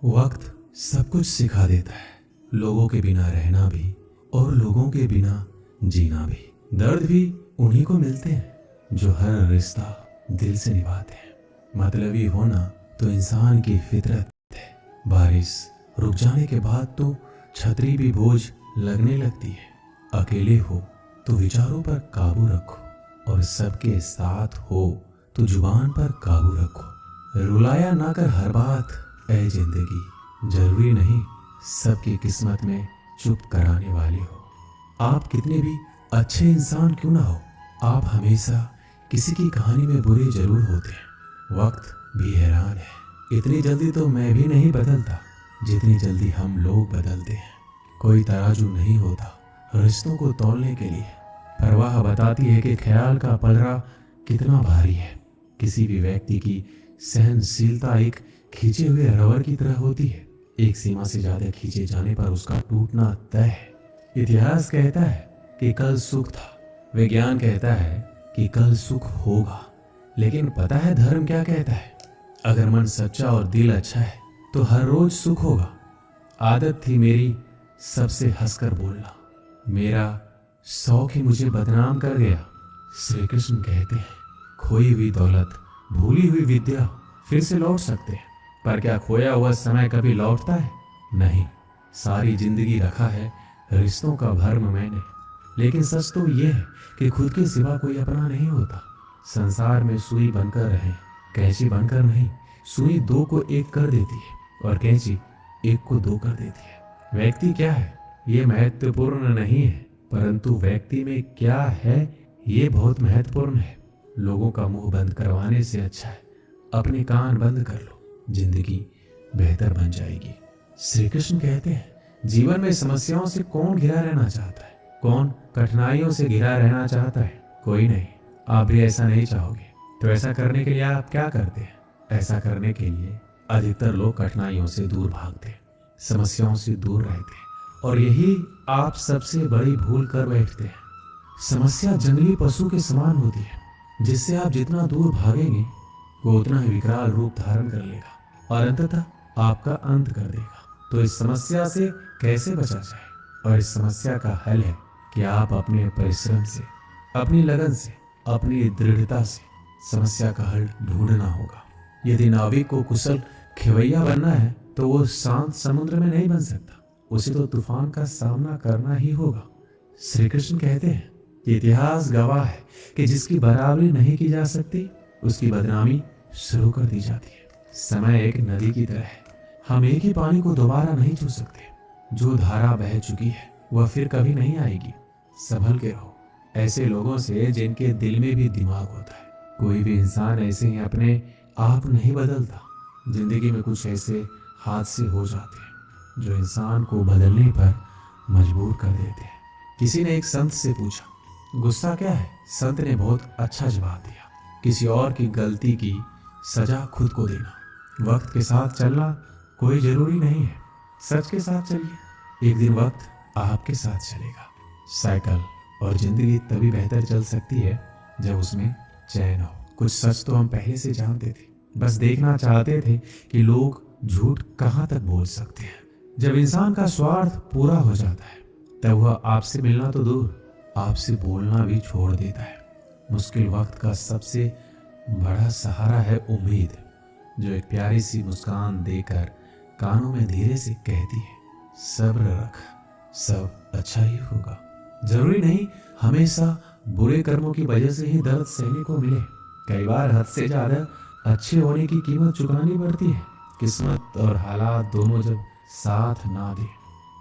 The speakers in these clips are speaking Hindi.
वक्त सब कुछ सिखा देता है, लोगों के बिना रहना भी और लोगों के बिना जीना भी। दर्द भी उन्हीं को मिलते हैं जो हर रिश्ता दिल से निभाते हैं। मतलबी होना तो इंसान की फितरत है। बारिश रुक जाने के बाद तो छतरी भी बोझ लगने लगती है। अकेले हो तो विचारों पर काबू रखो और सबके साथ हो तो जुबान पर काबू रखो। रुलाया ना कर हर बात ऐ जिंदगी, जरूरी नहीं सबकी किस्मत में चुप कराने वाली हो। आप कितने भी अच्छे इंसान क्यों ना हो, आप हमेशा किसी की कहानी में बुरे जरूर होते हैं। वक्त भी हैरान है, इतनी जल्दी तो मैं भी नहीं बदलता जितनी जल्दी हम लोग बदलते हैं। कोई तराजू नहीं होता रिश्तों को तौलने के लिए, परवाह बताती है कि ख्याल का पलड़ा कितना भारी है। किसी भी व्यक्ति की सहनशीलता एक खींचे हुए रबर की तरह होती है। एक सीमा से ज्यादा खींचे जाने पर उसका टूटना तय है। इतिहास कहता है कि कल सुख था, विज्ञान कहता है कि कल सुख होगा, लेकिन पता है धर्म क्या कहता है? अगर मन सच्चा और दिल अच्छा है तो हर रोज सुख होगा। आदत थी मेरी सबसे हंसकर बोलना, मेरा शौक ही मुझे बदनाम कर गया। श्री कृष्ण कहते हैं खोई हुई दौलत, भूली हुई विद्या फिर से लौट सकते हैं, पर क्या खोया हुआ समय कभी लौटता है? नहीं। सारी जिंदगी रखा है रिश्तों का भर्म मैंने, लेकिन सच तो ये है कि खुद के सिवा कोई अपना नहीं होता। संसार में सुई बनकर रहें, कैंची बनकर नहीं। सुई दो को एक कर देती है और कैंची एक को दो कर देती है। व्यक्ति क्या है ये महत्वपूर्ण नहीं है, परंतु व्यक्ति में क्या है ये बहुत महत्वपूर्ण है। लोगों का मुंह बंद करवाने से अच्छा है अपने कान बंद कर लो, जिंदगी बेहतर बन जाएगी। श्री कृष्ण कहते हैं जीवन में समस्याओं से कौन घिरा रहना चाहता है, कौन कठिनाइयों से घिरा रहना चाहता है? कोई नहीं। आप भी ऐसा नहीं चाहोगे तो ऐसा करने के लिए आप क्या करते हैं? ऐसा करने के लिए अधिकतर लोग कठिनाइयों से दूर भागते हैं, समस्याओं से दूर रहते हैं, और यही आप सबसे बड़ी भूल कर बैठते हैं। समस्या जंगली पशु के समान होती है, जिससे आप जितना दूर भागेंगे वो उतना ही विकराल रूप धारण कर लेगा और अंततः आपका अंत कर देगा। तो इस समस्या से कैसे बचा जाए? और इस समस्या का हल है कि आप अपने परिश्रम से, अपनी लगन से, अपनी दृढ़ता से समस्या का हल ढूंढना होगा। यदि नाविक को कुशल खेवैया बनना है तो वो शांत समुद्र में नहीं बन सकता, उसे तो तूफान का सामना करना ही होगा। श्री कृष्ण कहते हैं कि इतिहास गवाह है कि जिसकी बराबरी नहीं की जा सकती उसकी बदनामी शुरू कर दी जाती है। समय एक नदी की तरह है, हम एक ही पानी को दोबारा नहीं छू सकते। जो धारा बह चुकी है वह फिर कभी नहीं आएगी। संभल के रहो ऐसे लोगों से जिनके दिल में भी दिमाग होता है। कोई भी इंसान ऐसे ही अपने आप नहीं बदलता। जिंदगी में कुछ ऐसे हादसे हो जाते हैं जो इंसान को बदलने पर मजबूर कर देते हैं। किसी ने एक संत से पूछा गुस्सा क्या है? संत ने बहुत अच्छा जवाब दिया, किसी और की गलती की सजा खुद को देना। वक्त के साथ चलना कोई जरूरी नहीं है, सच के साथ चलिए, एक दिन वक्त आपके साथ चलेगा। साइकिल और जिंदगी तभी बेहतर चल सकती है जब उसमें चैन हो। कुछ सच तो हम पहले से जानते थे, बस देखना चाहते थे कि लोग झूठ कहाँ तक बोल सकते हैं। जब इंसान का स्वार्थ पूरा हो जाता है तब वह आपसे मिलना तो दूर, आपसे बोलना भी छोड़ देता है। मुश्किल वक्त का सबसे बड़ा सहारा है उम्मीद, जो एक प्यारी सी मुस्कान देकर कानों में धीरे से कहती है सब्र रख, सब अच्छा ही होगा। जरूरी नहीं हमेशा बुरे कर्मों की वजह से ही दर्द सहने को मिले। कई बार हद से ज्यादा अच्छे होने की कीमत चुकानी पड़ती है। किस्मत और हालात दोनों जब साथ ना दे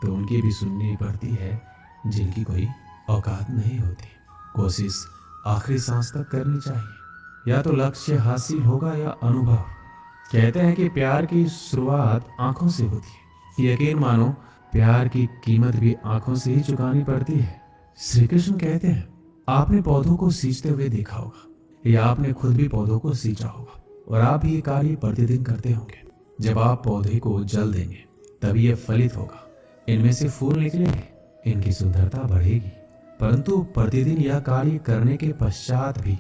तो उनकी भी सुननी पड़ती है जिनकी कोई औकात नहीं होती। कोशिश आखिरी सांस तक करनी चाहिए, या तो लक्ष्य हासिल होगा या अनुभव। कहते हैं कि प्यार की शुरुआत आंखों से होती है। यकीन मानो प्यार की कीमत भी आंखों से ही चुकानी पड़ती है। श्री कृष्ण कहते हैं आपने पौधों को सींचते हुए देखा होगा, या आपने खुद भी पौधों को सींचा होगा, और आप भी ये कार्य प्रतिदिन करते होंगे। जब आप पौधे को जल देंगे तभी यह फलित होगा, इनमें से फूल निकलेंगे, इनकी सुंदरता बढ़ेगी। परंतु प्रतिदिन यह कार्य करने के पश्चात भी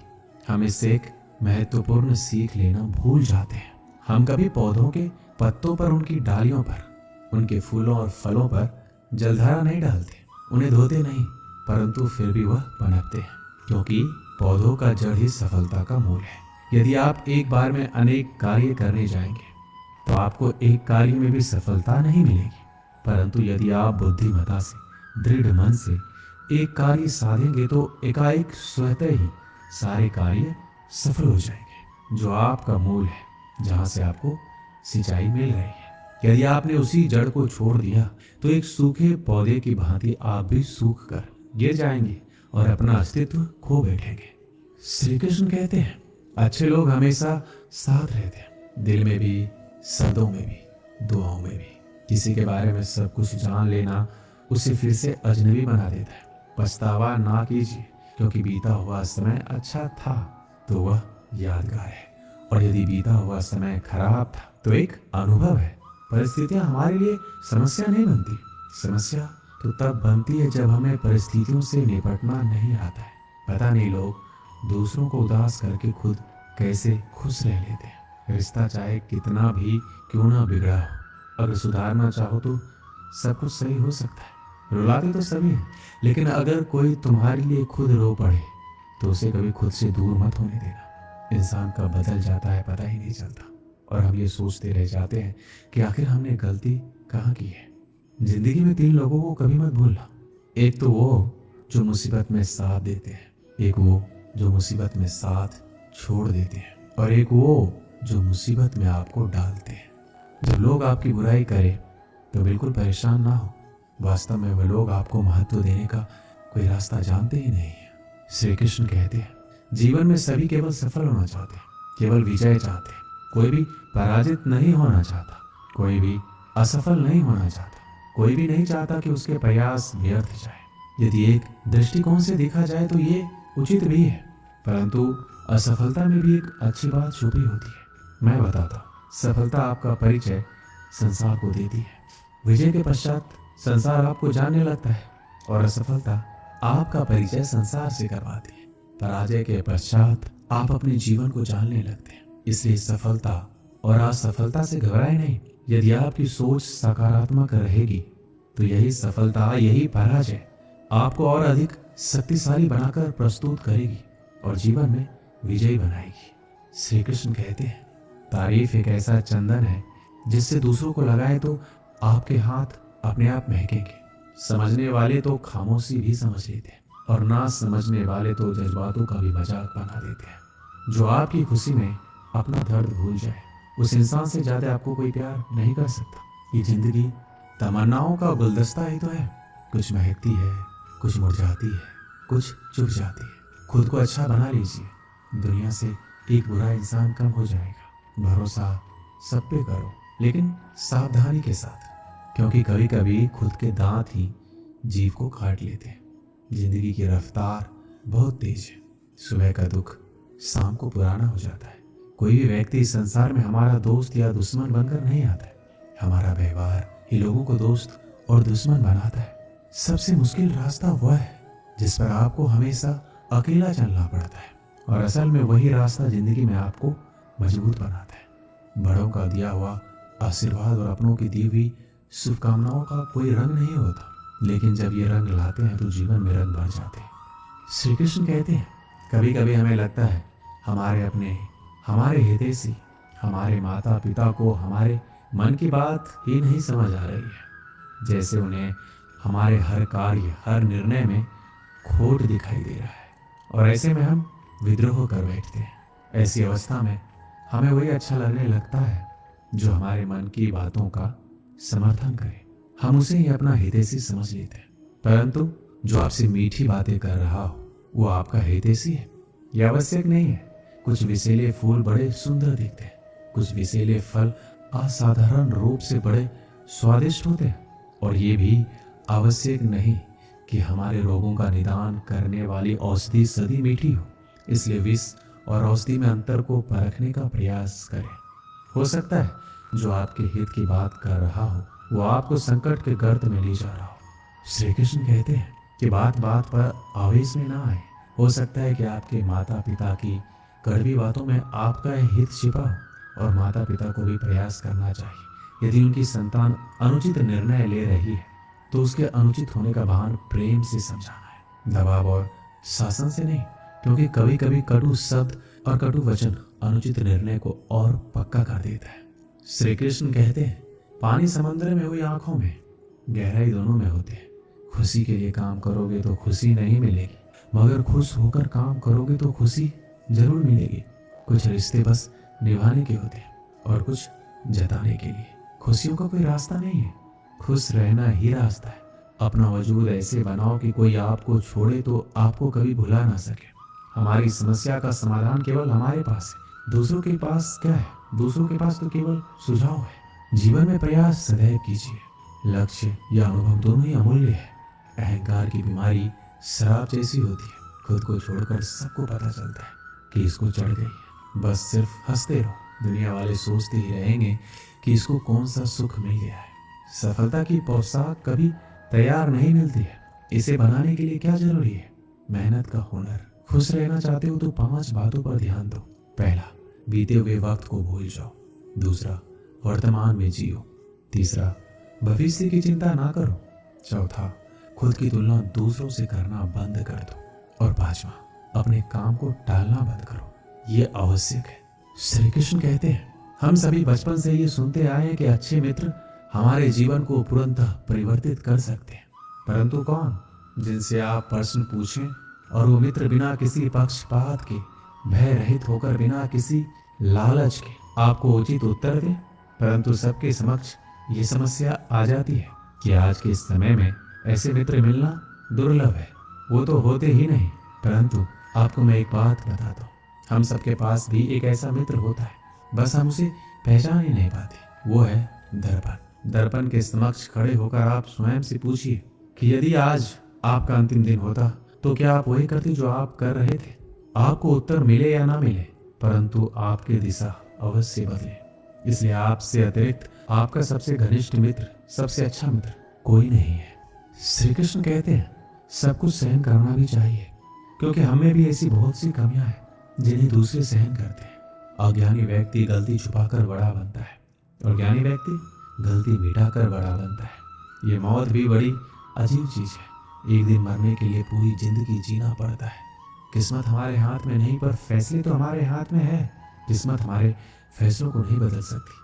हम इससे एक महत्वपूर्ण सीख लेना भूल जाते हैं। हम कभी पौधों के पत्तों पर, उनकी डालियों पर, उनके फूलों और फलों पर जलधारा नहीं डालते, उन्हें धोते नहीं, परंतु फिर भी वह पनपते हैं, क्योंकि पौधों का जड़ ही सफलता का मूल है। यदि आप एक बार में अनेक कार्य करने जाएंगे तो आपको एक कार्य में भी सफलता नहीं मिलेगी, परंतु यदि आप बुद्धिमता से, दृढ़ मन से एक कार्य साधेंगे तो एकाएक स्वतः ही सारे कार्य सफल हो जाएंगे। जो आपका मूल है, जहां से आपको सिंचाई मिल रही है, यदि आपने उसी जड़ को छोड़ दिया तो एक सूखे पौधे की भांति आप भी सूख कर गिर जाएंगे और अपना अस्तित्व खो बैठेंगे। श्री कृष्ण कहते हैं, अच्छे लोग हमेशा साथ रहते हैं, दिल में भी, शब्दों में भी, दुआओं में भी। किसी के बारे में सब कुछ जान लेना उसे फिर से अजनबी बना देता है। पछतावा ना कीजिए, क्योंकि बीता हुआ समय अच्छा था तो वह यादगार है, और यदि बीता हुआ समय खराब था तो एक अनुभव है। परिस्थितियां हमारे लिए समस्या नहीं बनती, समस्या तो तब बनती है जब हमें परिस्थितियों से निपटना नहीं आता है। पता नहीं लोग दूसरों को उदास करके खुद कैसे खुश रह लेते हैं। रिश्ता चाहे कितना भी क्यों ना बिगड़ा हो, अगर सुधारना चाहो तो सब कुछ सही हो सकता है। रुलाते तो सभी हैं, लेकिन अगर कोई तुम्हारे लिए खुद रो पड़े तो उसे कभी खुद से दूर मत होने देना। इंसान कब बदल जाता है पता ही नहीं चलता, और हम ये सोचते रह जाते हैं कि आखिर हमने गलती कहाँ की है। जिंदगी में 3 लोगों को कभी मत भूलना। एक तो वो जो मुसीबत में साथ देते हैं, एक वो जो मुसीबत में साथ छोड़ देते हैं, और एक वो जो मुसीबत में आपको डालते हैं। जब लोग आपकी बुराई करें तो बिल्कुल परेशान ना हो, वास्तव में वह लोग आपको महत्व देने का कोई रास्ता जानते ही नहीं है। श्री कृष्ण कहते हैं, जीवन में सभी केवल सफल होना चाहते हैं, केवल विजय चाहते हैं। कोई भी पराजित नहीं होना चाहता, कोई भी असफल नहीं होना चाहता, कोई भी नहीं चाहता कि उसके प्रयास व्यर्थ जाए। यदि एक दृष्टिकोण से देखा जाए तो ये उचित भी है, परंतु असफलता में भी एक अच्छी बात छुपी होती है। मैं बताता हूँ, सफलता आपका परिचय संसार को देती है, विजय के पश्चात संसार आपको जानने लगता है, और असफलता आपका परिचय संसार से करवाती है। पराजय के पश्चात आप अपने जीवन को जानने लगते हैं। इसलिए सफलता और असफलता से घबराए नहीं। यदि आपकी सोच सकारात्मक रहेगी तो यही सफलता, यही पराजय आपको और अधिक शक्तिशाली बनाकर प्रस्तुत करेगी और जीवन में विजयी बनाएगी। श्री कृष्ण कहते हैं, तारीफ एक ऐसा चंदन है जिससे दूसरों को लगाए तो आपके हाथ अपने आप महकेंगे। समझने वाले तो खामोशी भी समझ लेते हैं, और ना समझने वाले तो जज्बातों का भी मजाक बना देते हैं। जो आपकी खुशी में अपना दर्द भूल जाए, उस इंसान से ज्यादा आपको कोई प्यार नहीं कर सकता। ये जिंदगी तमन्नाओं का गुलदस्ता ही तो है, कुछ महकती है, कुछ मुरझाती है, कुछ चुप जाती है। खुद को अच्छा बना लीजिए, दुनिया से एक बुरा इंसान कम हो जाएगा। भरोसा सब पे करो, लेकिन सावधानी के साथ, क्योंकि कभी कभी खुद के दांत ही जीभ को काट लेते हैं। जिंदगी की रफ्तार बहुत तेज है, सुबह का दुख शाम को पुराना हो जाता है। कोई भी व्यक्ति इस संसार में हमारा दोस्त या दुश्मन बनकर नहीं आता है, हमारा व्यवहार ही लोगों को दोस्त और दुश्मन बनाता है। सबसे मुश्किल रास्ता वह है जिस पर आपको हमेशा अकेला चलना पड़ता है, और असल में वही रास्ता जिंदगी में आपको मजबूत बनाता है। बड़ों का दिया हुआ आशीर्वाद और अपनों की दी हुई शुभकामनाओं का कोई रंग नहीं होता, लेकिन जब ये रंग लाते हैं तो जीवन में रंग भर जाते हैं। श्री कृष्ण कहते हैं, कभी कभी हमें लगता है हमारे अपने, हमारे हितैषी, हमारे माता पिता को हमारे मन की बात ही नहीं समझ आ रही है, जैसे उन्हें हमारे हर कार्य, हर निर्णय में खोट दिखाई दे रहा है, और ऐसे में हम विद्रोह कर बैठते हैं। ऐसी अवस्था में हमें वही अच्छा लगने लगता है जो हमारे मन की बातों का समर्थन करे। हम उसे ही अपना हितैषी समझ लेते हैं, परंतु जो आपसे मीठी बातें कर रहा हो वो आपका हितैषी है, यह आवश्यक नहीं है। कुछ विषैले फूल बड़े सुंदर दिखते हैं, कुछ विषैले फल असाधारण रूप से बड़े स्वादिष्ट होते हैं, और ये भी आवश्यक नहीं कि हमारे रोगों का निदान करने वाली औषधि सदी मीठी हो। इसलिए विष और औषधि में अंतर को परखने का प्रयास करें। हो सकता है जो आपके हित की बात कर रहा हो वो आपको संकट के गर्त में ले जा रहा हो। श्री कृष्ण कहते हैं कि बात बात पर आवेश में ना आए। हो सकता है कि आपके माता पिता की कड़वी बातों में आपका हित छिपा हो, और माता पिता को भी प्रयास करना चाहिए। यदि उनकी संतान अनुचित निर्णय ले रही है तो उसके अनुचित होने का भान प्रेम से समझाना है, दबाव और शासन से नहीं, क्योंकि कभी कभी कटु शब्द और कटु वचन अनुचित निर्णय को और पक्का कर देता है। श्री कृष्ण कहते हैं, पानी समुद्र में हुई आंखों में गहराई दोनों में होती है। खुशी के लिए काम करोगे तो खुशी नहीं मिलेगी, मगर खुश होकर काम करोगे तो खुशी जरूर मिलेगी। कुछ रिश्ते बस निभाने के होते हैं और कुछ जताने के लिए। खुशियों का कोई रास्ता नहीं है, खुश रहना ही रास्ता है। अपना वजूद ऐसे बनाओ कि कोई आपको छोड़े तो आपको कभी भुला ना सके। हमारी समस्या का समाधान केवल हमारे पास है, दूसरों के पास क्या है? दूसरों के पास तो केवल सुझाव है। जीवन में प्रयास सदैव कीजिए, लक्ष्य या अनुभव दोनों ही अमूल्य है। अहंकार की बीमारी शराब जैसी होती है, खुद को छोड़कर सबको पता चलता है कि इसको चढ़ गई है। बस सिर्फ हंसते रहो, दुनिया वाले सोचते ही रहेंगे कि इसको कौन सा सुख मिल गया है। सफलता की पोशाक कभी तैयार नहीं मिलती है, इसे बनाने के लिए क्या जरूरी है? मेहनत का हुनर। खुश रहना चाहते हो तो 5 बातों पर ध्यान दो। पहला, बीते हुए वक्त को भूल जाओ। दूसरा, वर्तमान में जियो। तीसरा, भविष्य की चिंता ना करो। चौथा, खुद की तुलना दूसरों से करना बंद कर दो। और 5वां, अपने काम को टालना बंद करो। ये आवश्यक है। श्री कृष्ण कहते हैं, हम सभी बचपन से ये सुनते आए हैं कि अच्छे मित्र हमारे जीवन को पूर्णतः परिवर्तित कर सकते हैं। परंतु कौन? जिनसे आप प्रश्न पूछें और वो मित्र बिना किसी पक्षपात के, भय रहित होकर, बिना किसी लालच के आपको उचित उत्तर दें। परंतु सबके समक्ष ये समस्या आ जाती है कि आज के समय में ऐसे मित्र मिलना दुर्लभ है, वो तो होते ही नहीं। परंतु आपको मैं एक बात बता दूं, हम सबके पास भी एक ऐसा मित्र होता है, बस हम उसे पहचान ही नहीं पाते। वो है दर्पण। दर्पण के समक्ष खड़े होकर आप स्वयं से पूछिए कि यदि आज आपका अंतिम दिन होता तो क्या आप वही करते जो आप कर रहे थे? आपको उत्तर मिले या ना मिले, परंतु आपकी दिशा अवश्य बदले। इसलिए आपसे अतिरिक्त आपका सबसे घनिष्ठ मित्र, सबसे अच्छा मित्र कोई नहीं है। श्री कृष्ण कहते हैं, सब कुछ सहन करना भी चाहिए, क्योंकि हमें भी ऐसी बहुत सी कमियां हैं जिन्हें दूसरे सहन करते हैं। अज्ञानी व्यक्ति गलती छुपाकर बड़ा बनता है और ज्ञानी व्यक्ति गलती मिटाकर बड़ा बनता है। ये मौत भी बड़ी अजीब चीज है। एक दिन मरने के लिए पूरी जिंदगी जीना पड़ता है। किस्मत हमारे हाथ में नहीं, पर फैसले तो हमारे हाथ में है। किस्मत हमारे फैसलों को नहीं बदल सकती,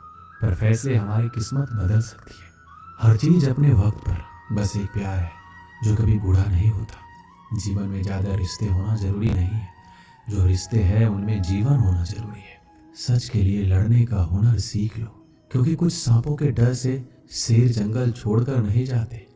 पर फैसले हमारी किस्मत बदल सकती है। हर चीज अपने वक्त पर। बस एक प्यार है जो कभी बूढ़ा नहीं होता। जीवन में ज्यादा रिश्ते होना जरूरी नहीं है, जो रिश्ते हैं उनमें जीवन होना जरूरी है। सच के लिए लड़ने का हुनर सीख लो, क्योंकि कुछ सांपों के डर से शेर जंगल छोड़कर नहीं जाते।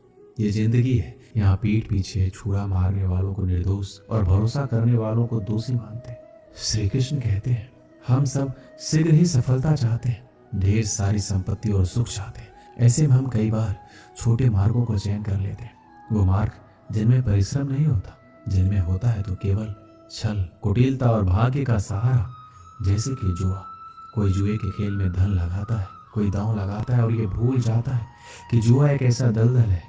ये जिंदगी है, यहाँ पीठ पीछे छुरा मारने वालों को निर्दोष और भरोसा करने वालों को दोषी मानते। श्री कृष्ण कहते हैं, हम सब शीघ्र ही सफलता चाहते हैं, ढेर सारी संपत्ति और सुख चाहते हैं। ऐसे में हम कई बार छोटे मार्गों को चयन कर लेते हैं, वो मार्ग जिनमें परिश्रम नहीं होता, जिनमें होता है तो केवल छल, कुटिलता और भाग्य का सहारा। जैसे कि जुआ। कोई जुए के खेल में धन लगाता है, कोई दांव लगाता है और ये भूल जाता है कि जुआ एक ऐसा दलदल है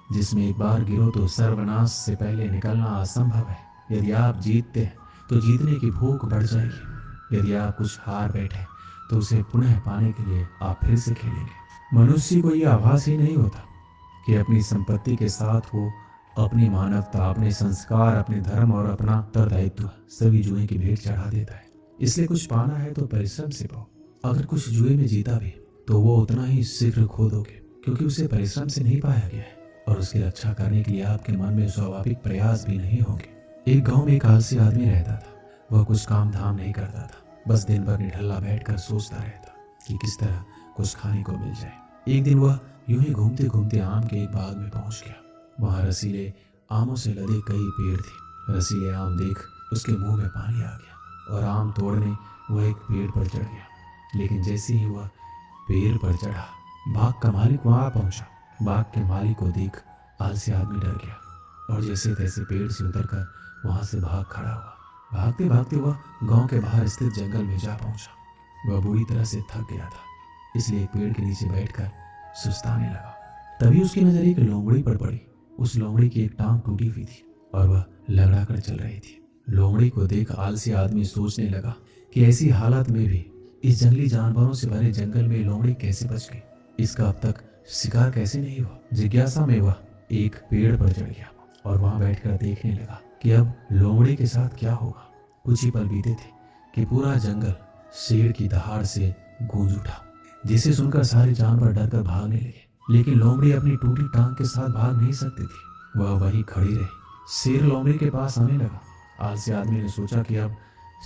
जिसमें एक बार गिरो तो सर्वनाश से पहले निकलना असंभव है। यदि आप जीतते हैं तो जीतने की भूख बढ़ जाएगी। यदि आप कुछ हार बैठे तो उसे पुनः पाने के लिए आप फिर से खेलेंगे। मनुष्य को यह आभास ही नहीं होता कि अपनी संपत्ति के साथ वो अपनी मानवता, अपने संस्कार, अपने धर्म और अपना उत्तरदायित्व सभी जुए की भेंट चढ़ा देता है। इसलिए कुछ पाना है तो परिश्रम से पाओ। अगर कुछ जुए में जीता भी तो वो उतना ही शीघ्र खो दोगे, क्योंकि उसे परिश्रम से नहीं पाया गया है और उसकी रक्षा करने के लिए आपके मन में स्वाभाविक प्रयास भी नहीं होंगे। एक गांव में एक आलसी आदमी रहता था। वह कुछ काम धाम नहीं करता था, बस दिन भर निठल्ला बैठकर सोचता रहता कि किस तरह कुछ खाने को मिल जाए। एक दिन वह यूं ही घूमते घूमते आम के एक बाग में पहुंच गया। वहां रसीले आमों से लदे कई पेड़ थे। रसीले आम देख उसके मुंह में पानी आ गया और आम तोड़ने वह एक पेड़ पर चढ़ गया। लेकिन जैसे ही वह पेड़ पर चढ़ा, बाग का मालिक वहां पहुंचा। बाग के मालिक को देख आलसी आदमी डर गया और जैसे तैसे पेड़ से उतरकर वहां से भाग खड़ा हुआ। भागते भागते वह गांव के बाहर स्थित जंगल में जा पहुंचा। वह बुरी तरह से थक गया था, इसलिए एक पेड़ के नीचे बैठकर सुस्ताने लगा। तभी उसकी नजर एक लोमड़ी पर पड़ी। उस लोमड़ी की एक टांग टूटी हुई थी और वह लगड़ाकर चल रही थी। लोमड़ी को देख आलसी आदमी सोचने लगा कि ऐसी हालत में भी इस जंगली जानवरों से भरे जंगल में लोमड़ी कैसे बच गई? इसका अब तक शिकार कैसे नहीं हुआ? जिज्ञासा में वह एक पेड़ पर चढ़ गया और वहां बैठकर देखने लगा कि अब लोमड़ी के साथ क्या होगा। कुछ ही पल बीते थे कि पूरा जंगल शेर की दहाड़ से गूंज उठा, जिसे सुनकर सारे जानवर डरकर भागने लगे। लेकिन लोमड़ी अपनी टूटी टांग के साथ भाग नहीं सकती थी, वह वहीं खड़ी रही। शेर लोमड़ी के पास आने लगा। आलसी आदमी ने सोचा कि अब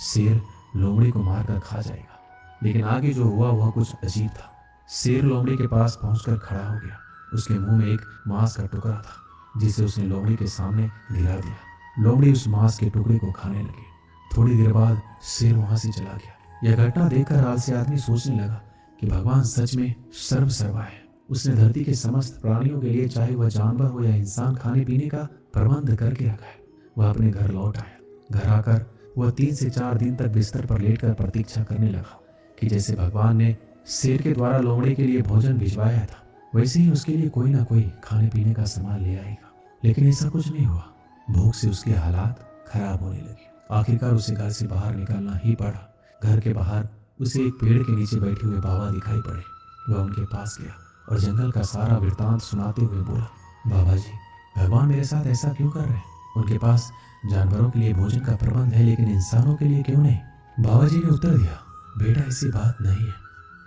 शेर लोमड़ी को मारकर खा जाएगा, लेकिन आगे जो हुआ वह कुछ अजीब था। शेर लोमड़ी के पास पहुंचकर खड़ा हो गया। उसके मुंह में एक मांस का टुकड़ा था, जिसे उसने लोमड़ी के सामने गिरा दिया। लोमड़ी उस मांस के टुकड़े को खाने लगी। थोड़ी देर बाद शेर वहां से चला गया। यह घटना देखकर आलसी आदमी सोचने लगा कि भगवान सच में सर्वसर्वा है। उसने धरती के समस्त प्राणियों के लिए, चाहे वह जानवर हो या इंसान, खाने पीने का प्रबंध करके रखा है। वह अपने घर लौट आया। घर आकर वह 3 से 4 दिन तक बिस्तर पर लेटकर प्रतीक्षा करने लगा कि जैसे भगवान ने शेर के द्वारा लोमड़ी के लिए भोजन भिजवाया था, वैसे ही उसके लिए कोई ना कोई खाने पीने का सामान ले आएगा। लेकिन ऐसा कुछ नहीं हुआ। भूख से उसके हालात खराब होने लगे। आखिरकार उसे घर से बाहर निकलना ही पड़ा। घर के बाहर उसे एक पेड़ के नीचे बैठे हुए बाबा दिखाई पड़े। वह उनके पास गया और जंगल का सारा वृत्तांत सुनाते हुए बोला, बाबा जी, भगवान मेरे साथ ऐसा क्यों कर रहे हैं? उनके पास जानवरों के लिए भोजन का प्रबंध है, लेकिन इंसानों के लिए क्यों नहीं? बाबा जी ने उत्तर दिया, बेटा ऐसी बात नहीं है।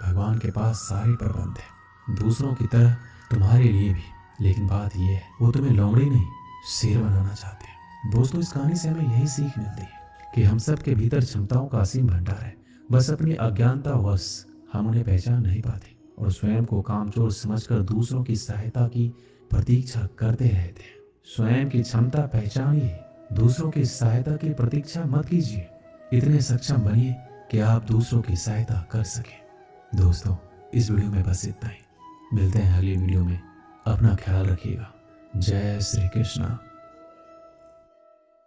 भगवान के पास सारे प्रबंध है, दूसरों की तरह तुम्हारे लिए भी। लेकिन बात यह है, वो तुम्हें लोमड़ी नहीं, शेर बनाना चाहते हैं। दोस्तों, इस कहानी से हमें यही सीख मिलती है कि हम सब के भीतर क्षमताओं का असीम भंडार है। बस अपनी अज्ञानतावश हम उन्हें पहचान नहीं पाते और स्वयं को कामचोर समझकर दूसरों की सहायता की प्रतीक्षा करते रहते हैं। स्वयं की क्षमता पहचानिए, दूसरों की सहायता की प्रतीक्षा मत कीजिए। इतने सक्षम बनिए कि आप दूसरों की सहायता कर सकें। दोस्तों, इस वीडियो में बस इतना ही। मिलते हैं अगली वीडियो में। अपना ख्याल रखिएगा। जय श्री कृष्णा।